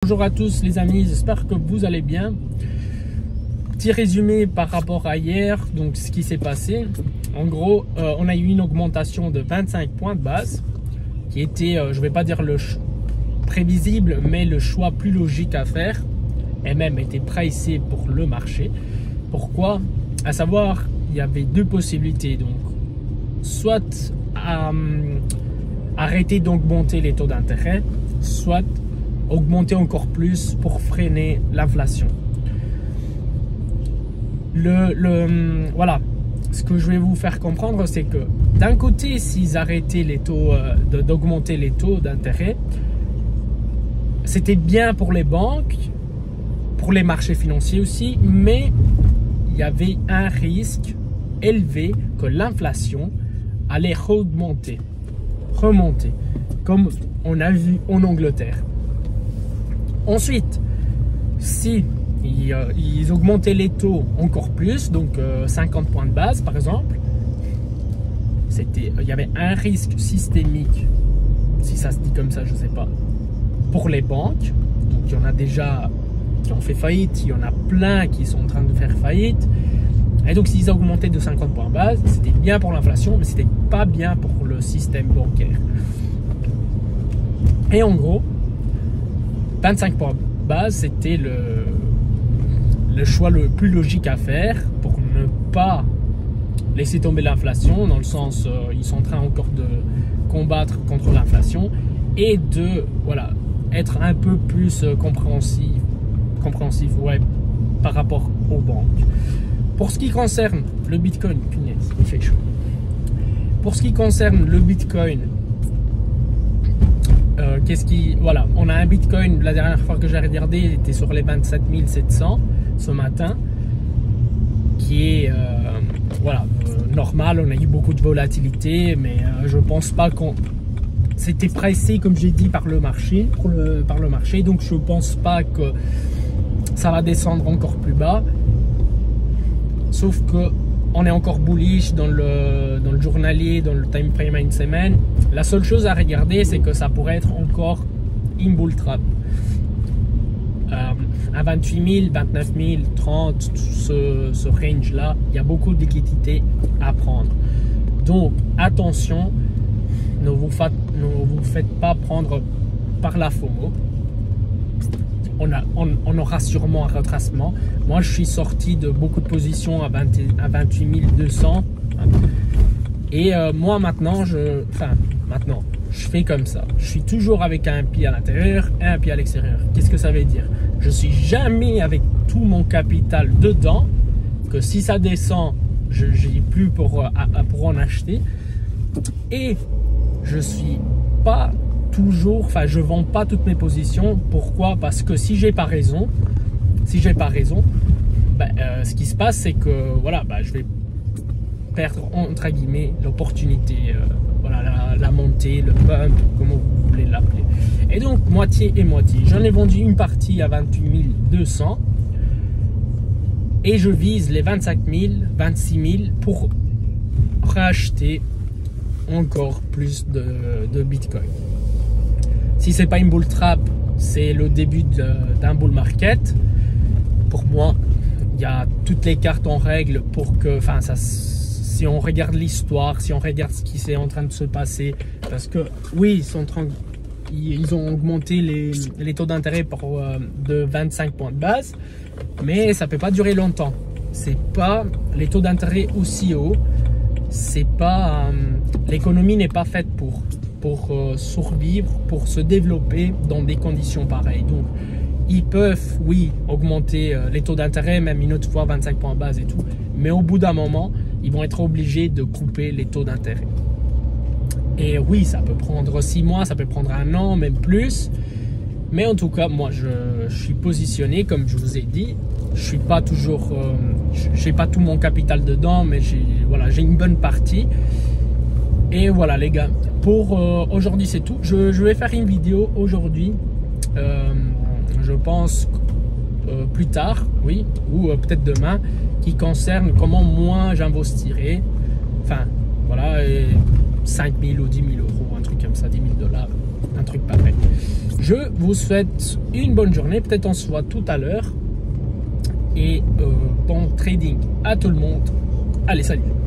Bonjour à tous les amis, j'espère que vous allez bien. Petit résumé par rapport à hier, donc ce qui s'est passé. En gros, on a eu une augmentation de 25 points de base, qui était, je ne vais pas dire le prévisible, mais le choix plus logique à faire, et même était pricé pour le marché. Pourquoi? À savoir, il y avait deux possibilités, donc soit arrêter d'augmenter les taux d'intérêt, soit augmenter encore plus pour freiner l'inflation. Voilà, ce que je vais vous faire comprendre, c'est que d'un côté, s'ils arrêtaient les taux d'augmenter les taux d'intérêt, c'était bien pour les banques, pour les marchés financiers aussi, mais il y avait un risque élevé que l'inflation allait remonter, comme on a vu en Angleterre. Ensuite, si ils augmentaient les taux encore plus, donc 50 points de base par exemple, il y avait un risque systémique, si ça se dit comme ça, je ne sais pas, pour les banques. Donc il y en a déjà qui ont fait faillite, il y en a plein qui sont en train de faire faillite. Et donc s'ils augmentaient de 50 points de base, c'était bien pour l'inflation, mais c'était pas bien pour le système bancaire. Et en gros, 25 points de base, c'était le choix le plus logique à faire pour ne pas laisser tomber l'inflation, dans le sens ils sont en train encore de combattre contre l'inflation et de être un peu plus compréhensif par rapport aux banques. Pour ce qui concerne le Bitcoin, punaise, il fait chaud. Pour ce qui concerne le Bitcoin, on a un Bitcoin, la dernière fois que j'ai regardé, il était sur les 27 700 ce matin, qui est normal. On a eu beaucoup de volatilité, mais je pense pas qu'on... C'était pricé, comme j'ai dit, par le marché, donc je pense pas que ça va descendre encore plus bas, sauf que on est encore bullish dans le journalier, dans le time frame à une semaine. La seule chose à regarder, c'est que ça pourrait être encore une bull trap. À 28 000, 29 000, 30, ce range-là, il y a beaucoup de liquidités à prendre. Donc, attention, ne vous faites pas prendre par la FOMO. On aura sûrement un retracement. Moi, je suis sorti de beaucoup de positions à 28 200. Et moi, maintenant, je fais comme ça. Je suis toujours avec un pied à l'intérieur et un pied à l'extérieur. Qu'est-ce que ça veut dire? Je suis jamais avec tout mon capital dedans, que si ça descend, je n'ai plus pour en acheter. Et je suis pas toujours, je vends pas toutes mes positions. Pourquoi? Parce que si j'ai pas raison, ce qui se passe, c'est que je vais perdre entre guillemets l'opportunité, la montée, le pump, comment vous voulez l'appeler. Et donc moitié et moitié. J'en ai vendu une partie à 28 200 et je vise les 25 000, 26 000 pour racheter encore plus de Bitcoin. Si c'est pas une bull trap, c'est le début d'un bull market. Pour moi, il y a toutes les cartes en règle pour que, si on regarde l'histoire, si on regarde ce qui s'est en train de se passer, parce que oui, ils ont augmenté les taux d'intérêt de 25 points de base, mais ça peut pas durer longtemps. C'est pas les taux d'intérêt aussi hauts. C'est pas l'économie n'est pas faite pour survivre, pour se développer dans des conditions pareilles. Donc ils peuvent augmenter les taux d'intérêt, même une autre fois 25 points de base et tout, mais au bout d'un moment ils vont être obligés de couper les taux d'intérêt. Et oui, ça peut prendre 6 mois, ça peut prendre 1 an, même plus, mais en tout cas moi je suis positionné, comme je vous ai dit. Je suis pas toujours, j'ai pas tout mon capital dedans, mais j'ai une bonne partie. Et voilà les gars, pour aujourd'hui c'est tout. Je vais faire une vidéo aujourd'hui, je pense plus tard, ou peut-être demain, qui concerne comment moi j'investirai. 5 000 ou 10 000 euros, un truc comme ça, 10 000 $, un truc pareil. Je vous souhaite une bonne journée. Peut-être on se voit tout à l'heure. Et bon trading à tout le monde. Allez, salut!